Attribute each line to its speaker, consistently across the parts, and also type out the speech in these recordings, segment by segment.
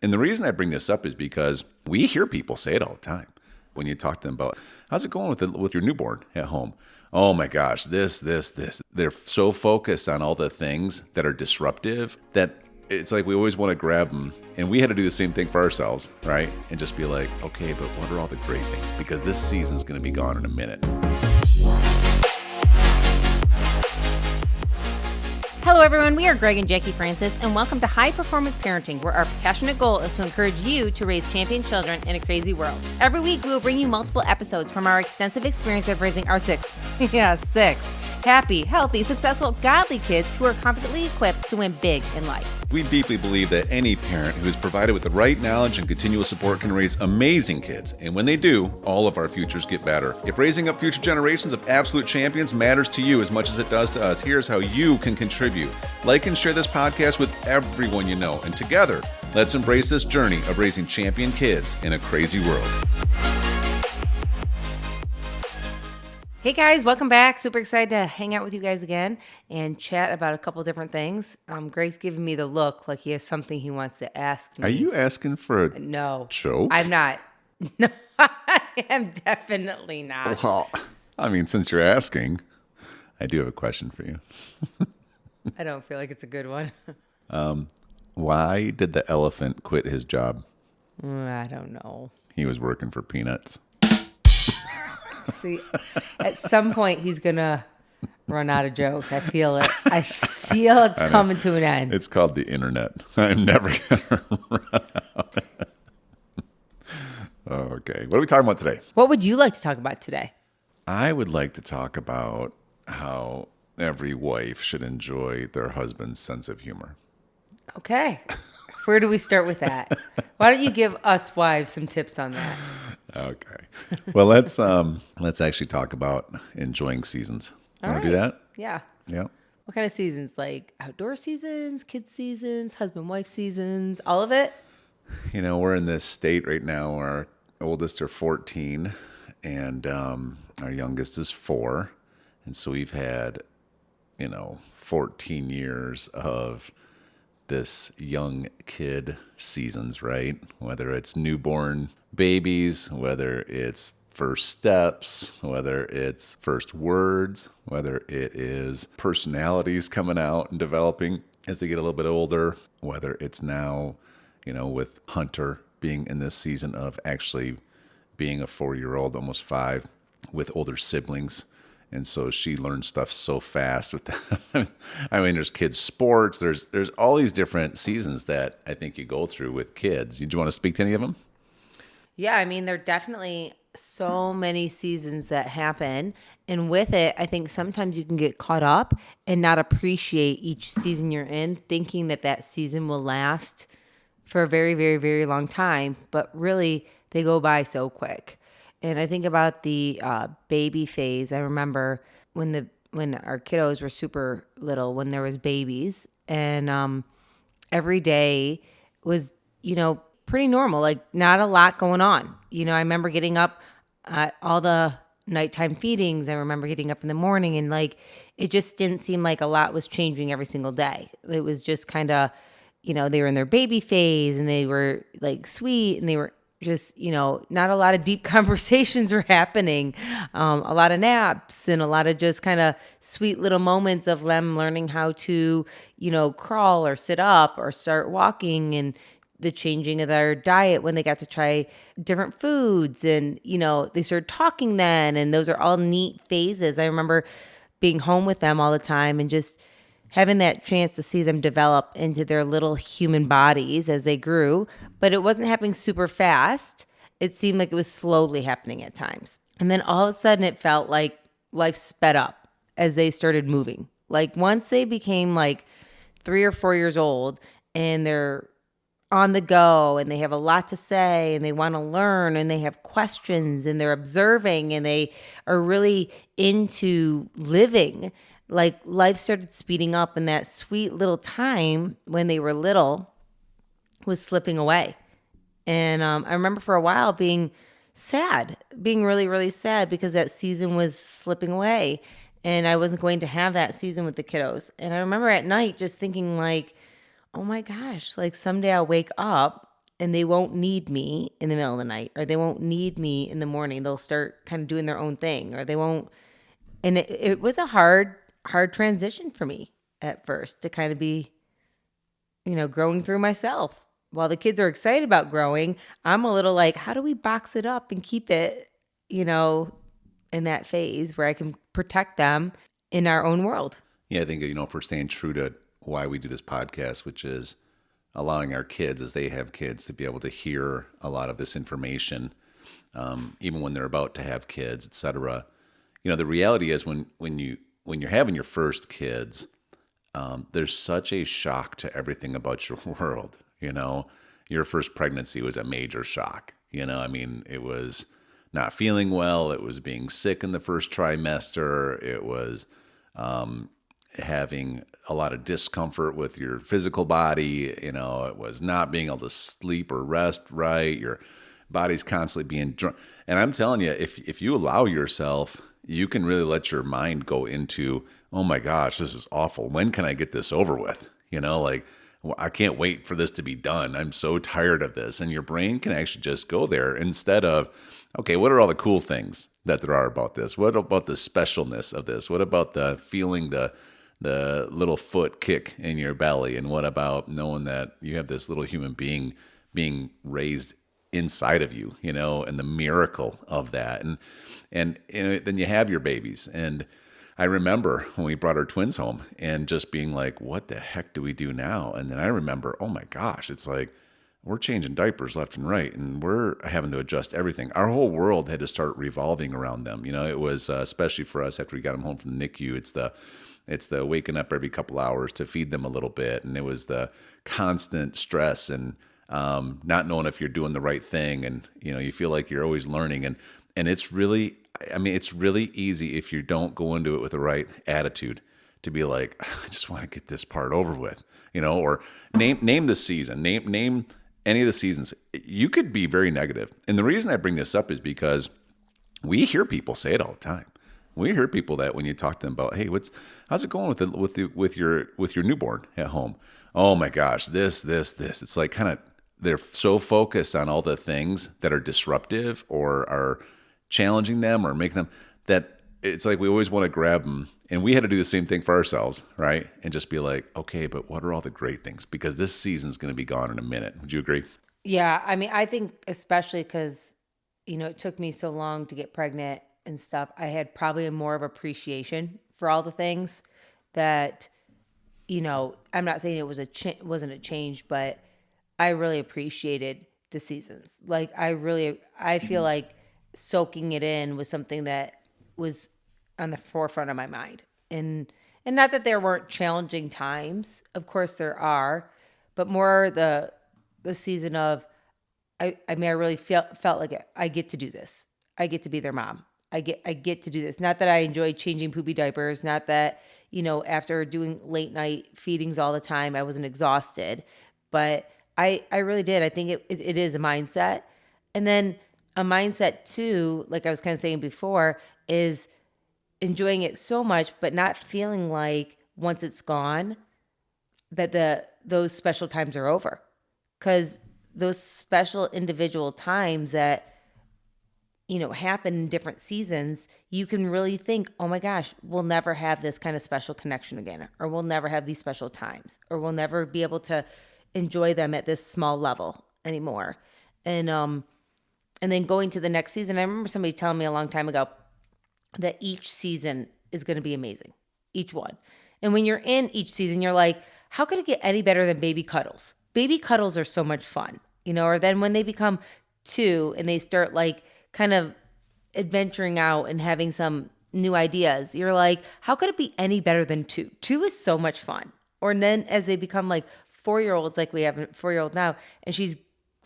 Speaker 1: And the reason I bring this up is because we hear people say it all the time when you talk to them about, how's it going with your newborn at home? Oh my gosh, this. They're so focused on all the things that are disruptive that it's like we always want to grab them. And we had to do the same thing for ourselves, right? And just be like, okay, but what are all the great things? Because this season's going to be gone in a minute.
Speaker 2: Hello, everyone. We are Greg and Jacquie Francis, and welcome to High Performance Parenting, where our passionate goal is to encourage you to raise champion children in a crazy world. Every week, we will bring you multiple episodes from our extensive experience of raising our six happy, healthy, successful, godly kids who are confidently equipped to win big in life.
Speaker 1: We deeply believe that any parent who is provided with the right knowledge and continual support can raise amazing kids. And when they do, all of our futures get better. If raising up future generations of absolute champions matters to you as much as it does to us, here's how you can contribute. Like and share this podcast with everyone you know. And together, let's embrace this journey of raising champion kids in a crazy world.
Speaker 2: Hey guys, welcome back. Super excited to hang out with you guys again and chat about a couple different things. Greg's giving me the look like he has something he wants to ask me.
Speaker 1: Are you asking for a joke?
Speaker 2: I'm not. No, I am definitely not.
Speaker 1: Well, I mean, since you're asking, I do have a question for you.
Speaker 2: I don't feel like it's a good one.
Speaker 1: Why did the elephant quit his job?
Speaker 2: I don't know.
Speaker 1: He was working for peanuts.
Speaker 2: See, at some point he's going to run out of jokes. I feel it. I feel it's coming to an end.
Speaker 1: It's called the internet. I'm never going to run out. Okay. What are we talking about today?
Speaker 2: What would you like to talk about today?
Speaker 1: I would like to talk about how every wife should enjoy their husband's sense of humor.
Speaker 2: Okay. Where do we start with that? Why don't you give us wives some tips on that?
Speaker 1: Okay. Well, let's actually talk about enjoying seasons. Want to do that?
Speaker 2: Yeah.
Speaker 1: Yeah.
Speaker 2: What kind of seasons? Like outdoor seasons, kids seasons, husband-wife seasons, all of it?
Speaker 1: You know, we're in this state right now. Our oldest are 14 and our youngest is 4. And so we've had, 14 years of this young kid seasons, right? Whether it's newborn babies, whether it's first steps, whether it's first words, whether it is personalities coming out and developing as they get a little bit older, whether it's now, with Hunter being in this season of actually being a 4-year-old, almost 5, with older siblings. And so she learns stuff so fast with that. I mean, there's kids' sports. There's all these different seasons that I think you go through with kids. Do you want to speak to any of them?
Speaker 2: Yeah, I mean, there are definitely so many seasons that happen. And with it, I think sometimes you can get caught up and not appreciate each season you're in, thinking that season will last for a very, very, very long time. But really, they go by so quick. And I think about the baby phase. I remember when our kiddos were super little, when there was babies, and every day was, pretty normal, like not a lot going on. I remember getting up at all the nighttime feedings. I remember getting up in the morning and it just didn't seem like a lot was changing every single day. It was just kind of, they were in their baby phase and they were sweet and they were just, not a lot of deep conversations were happening. A lot of naps and a lot of just kind of sweet little moments of them learning how to, crawl or sit up or start walking, and the changing of their diet when they got to try different foods, and, they started talking then. And those are all neat phases. I remember being home with them all the time and just having that chance to see them develop into their little human bodies as they grew. But it wasn't happening super fast. It seemed like it was slowly happening at times. And then all of a sudden it felt like life sped up as they started moving. Like once they became 3 or 4 years old and they're on the go and they have a lot to say and they want to learn and they have questions and they're observing and they are really into living, life started speeding up, and that sweet little time when they were little was slipping away. And I remember for a while being really, really sad because that season was slipping away and I wasn't going to have that season with the kiddos. And I remember at night just thinking oh my gosh, someday I'll wake up and they won't need me in the middle of the night, or they won't need me in the morning. They'll start kind of doing their own thing, or they won't. And it was a hard transition for me at first to kind of be, growing through myself. While the kids are excited about growing, I'm a little like, how do we box it up and keep it, in that phase where I can protect them in our own world?
Speaker 1: Yeah, I think, if we're staying true to why we do this podcast, which is allowing our kids, as they have kids, to be able to hear a lot of this information, even when they're about to have kids, et cetera. The reality is when you're having your first kids, there's such a shock to everything about your world. Your first pregnancy was a major shock. It was not feeling well. It was being sick in the first trimester. It was having a lot of discomfort with your physical body. It was not being able to sleep or rest right. Your body's constantly being drunk. And I'm telling you, if you allow yourself, you can really let your mind go into, oh my gosh, this is awful. When can I get this over with? Well, I can't wait for this to be done. I'm so tired of this. And your brain can actually just go there instead of, okay, what are all the cool things that there are about this? What about the specialness of this? What about the feeling the little foot kick in your belly? And what about knowing that you have this little human being being raised inside of you, and the miracle of that. And then you have your babies. And I remember when we brought our twins home and just being like, what the heck do we do now? And then I remember, oh my gosh, it's like we're changing diapers left and right, and we're having to adjust everything. Our whole world had to start revolving around them. It was, especially for us after we got them home from the NICU, it's the waking up every couple hours to feed them a little bit. And it was the constant stress and not knowing if you're doing the right thing. And, you feel like you're always learning. And it's really easy if you don't go into it with the right attitude to be like, I just want to get this part over with, or name the season, name any of the seasons. You could be very negative. And the reason I bring this up is because we hear people say it all the time. We hear people that when you talk to them about, hey, how's it going with your newborn at home? Oh my gosh, this. It's like kind of, they're so focused on all the things that are disruptive or are challenging them or making them, that it's like we always want to grab them. And we had to do the same thing for ourselves, right? And just be like, okay, but what are all the great things? Because this season's going to be gone in a minute. Would you agree?
Speaker 2: Yeah. I think especially because, it took me so long to get pregnant and stuff, I had probably more of appreciation for all the things that, I'm not saying it was wasn't a change, but I really appreciated the seasons. Like I feel like soaking it in was something that was on the forefront of my mind. And not that there weren't challenging times. Of course there are, but more the season of, I really felt like I get to do this. I get to be their mom. I get to do this. Not that I enjoy changing poopy diapers. Not that, after doing late night feedings all the time, I wasn't exhausted, but I really did. I think it is a mindset. And then a mindset too, like I was kind of saying before, is enjoying it so much, but not feeling like once it's gone, that those special times are over. Because those special individual times that, happen in different seasons, you can really think, oh my gosh, we'll never have this kind of special connection again, or we'll never have these special times, or we'll never be able to enjoy them at this small level anymore. And then going to the next season, I remember somebody telling me a long time ago that each season is going to be amazing, each one. And when you're in each season, you're like, how could it get any better than baby cuddles? Baby cuddles are so much fun, or then when they become 2 and they start like kind of adventuring out and having some new ideas, you're like, how could it be any better than 2? 2 is so much fun. Or then as they become like 4-year-olds, like we have a 4-year-old now, and she's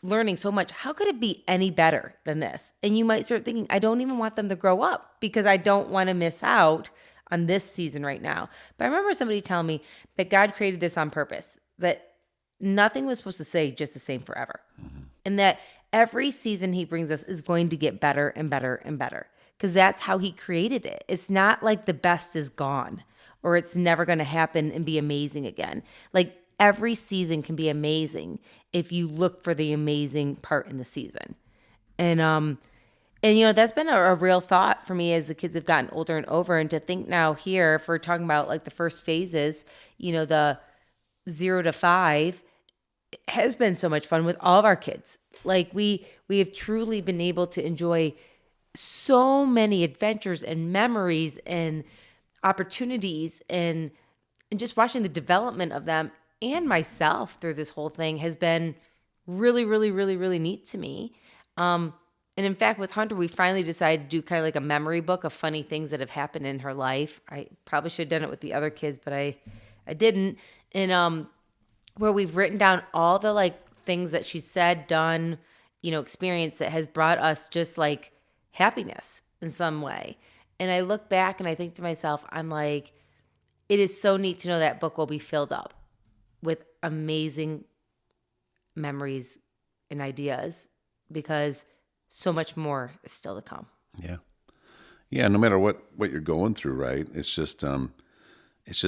Speaker 2: learning so much, how could it be any better than this? And you might start thinking, I don't even want them to grow up because I don't want to miss out on this season right now. But I remember somebody telling me that God created this on purpose, that nothing was supposed to stay just the same forever. Mm-hmm. And that every season he brings us is going to get better and better and better, because that's how he created it. It's not like the best is gone or it's never going to happen and be amazing again. Like every season can be amazing. if you look for the amazing part in the season. And that's been a real thought for me as the kids have gotten older and over. And to think now here, if we're talking about like the first phases, the 0 to 5 has been so much fun with all of our kids. Like we have truly been able to enjoy so many adventures and memories and opportunities and just watching the development of them and myself through this whole thing has been really, really, really, really neat to me. And in fact, with Hunter, we finally decided to do kind of like a memory book of funny things that have happened in her life. I probably should have done it with the other kids, but I didn't. And where we've written down all the like things that she said, done, experience that has brought us just like happiness in some way. And I look back and I think to myself, I'm like, it is so neat to know that book will be filled up with amazing memories and ideas because so much more is still to come.
Speaker 1: Yeah. Yeah. No matter what you're going through, right? It's just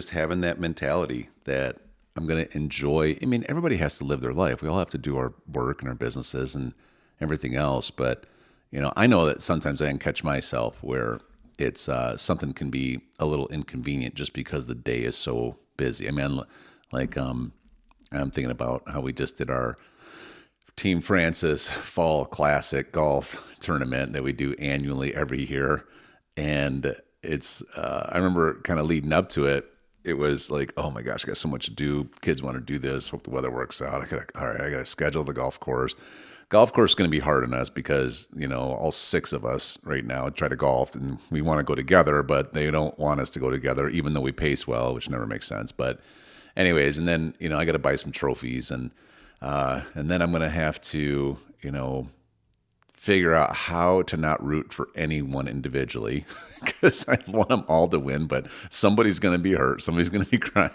Speaker 1: having that mentality that I'm going to enjoy. I mean, everybody has to live their life. We all have to do our work and our businesses and everything else. But, I know that sometimes I can catch myself where it's something can be a little inconvenient just because the day is so busy. I mean, like I'm thinking about how we just did our Team Francis Fall Classic golf tournament that we do annually every year. And it's, I remember kind of leading up to it. It was like, oh my gosh, I got so much to do. Kids want to do this. Hope the weather works out. I got to schedule the golf course. Golf course is going to be hard on us because, all 6 of us right now try to golf and we want to go together, but they don't want us to go together, even though we pace well, which never makes sense. But anyways, and then, I got to buy some trophies and then I'm going to have to, figure out how to not root for anyone individually because I want them all to win, but somebody's going to be hurt. Somebody's going to be crying,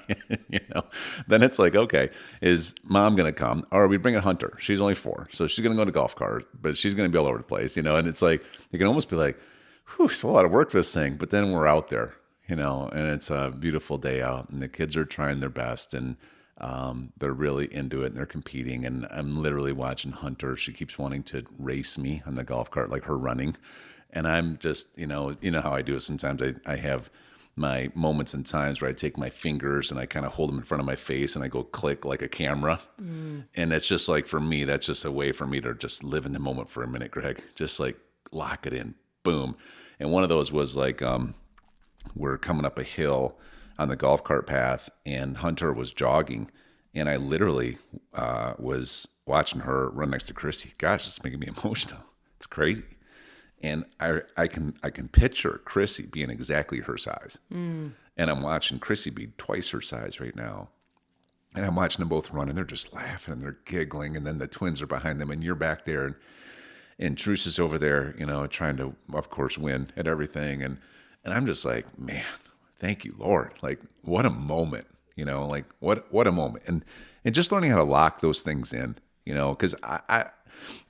Speaker 1: Then it's like, okay, is mom going to come? Or are we bringing Hunter? She's only 4. So she's going to go to golf cart, but she's going to be all over the place, And it's like, you can almost be like, whew, it's a lot of work for this thing. But then we're out there, and it's a beautiful day out and the kids are trying their best and they're really into it and they're competing. And I'm literally watching Hunter. She keeps wanting to race me on the golf cart, like her running. And I'm just, how I do it. Sometimes I have my moments and times where I take my fingers and I kind of hold them in front of my face and I go click like a camera. And it's just like, for me, that's just a way for me to just live in the moment for a minute, Greg, just like lock it in, boom. And one of those was like, we're coming up a hill on the golf cart path and Hunter was jogging and I literally was watching her run next to Chrissy. Gosh, it's making me emotional. It's crazy. And I can picture Chrissy being exactly her size. And I'm watching Chrissy be twice her size right now. And I'm watching them both run and they're just laughing and they're giggling. And then the twins are behind them and you're back there and Truce is over there, trying to, of course, win at everything. And I'm just like, man, thank you, Lord. Like, what a moment, like what a moment. And just learning how to lock those things in, because I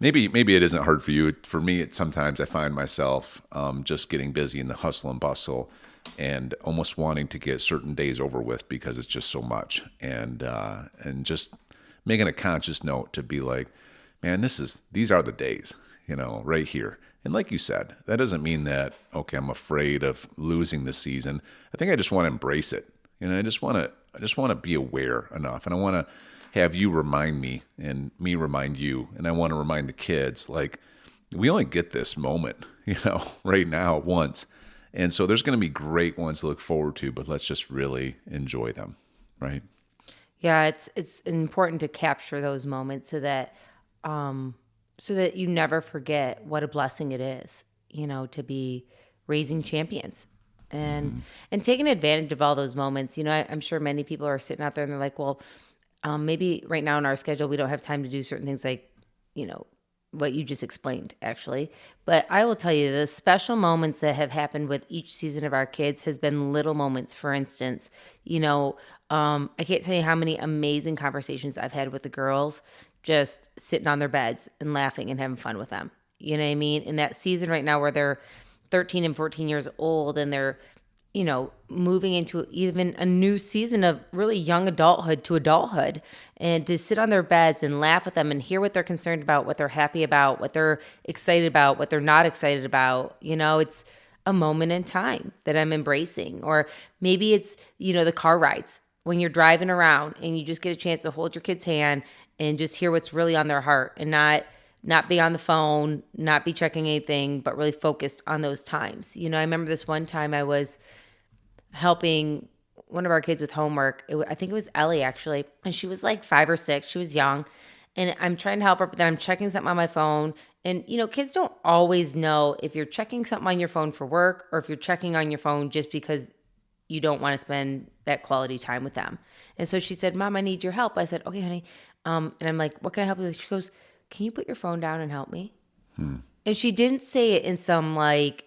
Speaker 1: maybe it isn't hard for you. For me, sometimes I find myself just getting busy in the hustle and bustle and almost wanting to get certain days over with because it's just so much. And just making a conscious note to be like, man, these are the days, right here. And like you said, that doesn't mean that, okay, I'm afraid of losing the season. I think I just want to embrace it. I just want to be aware enough. And I want to have you remind me and me remind you. And I want to remind the kids, like, we only get this moment, right now once. And so there's going to be great ones to look forward to, but let's just really enjoy them. Right.
Speaker 2: Yeah. It's important to capture those moments so that you never forget what a blessing it is, to be raising champions and taking advantage of all those moments. I'm sure many people are sitting out there and they're like, well, maybe right now in our schedule, we don't have time to do certain things like, what you just explained, actually. But I will tell you, the special moments that have happened with each season of our kids has been little moments. For instance, I can't tell you how many amazing conversations I've had with the girls just sitting on their beds and laughing and having fun with them. You know what I mean? In that season right now where they're 13 and 14 years old and they're moving into even a new season of really young adulthood to adulthood, and to sit on their beds and laugh with them and hear what they're concerned about, what they're happy about, what they're excited about, what they're not excited about. It's a moment in time that I'm embracing. Or maybe it's, the car rides when you're driving around and you just get a chance to hold your kid's hand and just hear what's really on their heart, and not be on the phone, not be checking anything, but really focused on those times. I remember this one time I was helping one of our kids with homework. I think it was Ellie, actually. And she was like 5 or 6. She was young. And I'm trying to help her, but then I'm checking something on my phone. And, kids don't always know if you're checking something on your phone for work or if you're checking on your phone just because you don't want to spend that quality time with them. And so she said, Mom, I need your help. I said, okay, honey. And I'm like, what can I help you with? She goes, can you put your phone down and help me? And she didn't say it in some like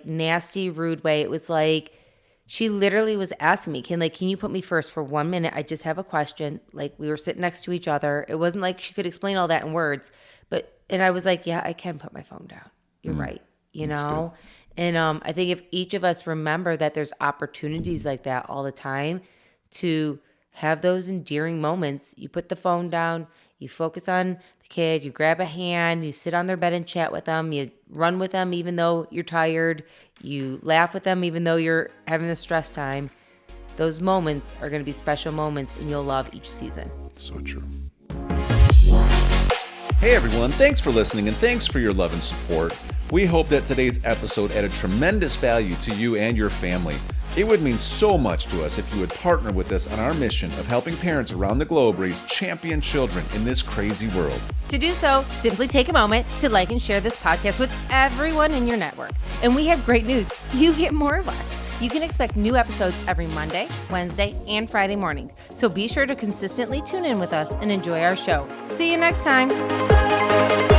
Speaker 2: nasty, rude way. It was like, she literally was asking me, can you put me first for 1 minute? I just have a question. Like, we were sitting next to each other. It wasn't like she could explain all that in words, and I was like, yeah, I can put my phone down. You're right. And I think if each of us remember that there's opportunities like that all the time to have those endearing moments, you put the phone down, you focus on the kid, you grab a hand, you sit on their bed and chat with them, you run with them even though you're tired, you laugh with them even though you're having a stress time. Those moments are going to be special moments, and you'll love each season.
Speaker 1: So true. Hey everyone, thanks for listening and thanks for your love and support. We hope that today's episode added tremendous value to you and your family. It would mean so much to us if you would partner with us on our mission of helping parents around the globe raise champion children in this crazy world.
Speaker 2: To do so, simply take a moment to like and share this podcast with everyone in your network. And we have great news. You get more of us. You can expect new episodes every Monday, Wednesday, and Friday mornings. So be sure to consistently tune in with us and enjoy our show. See you next time.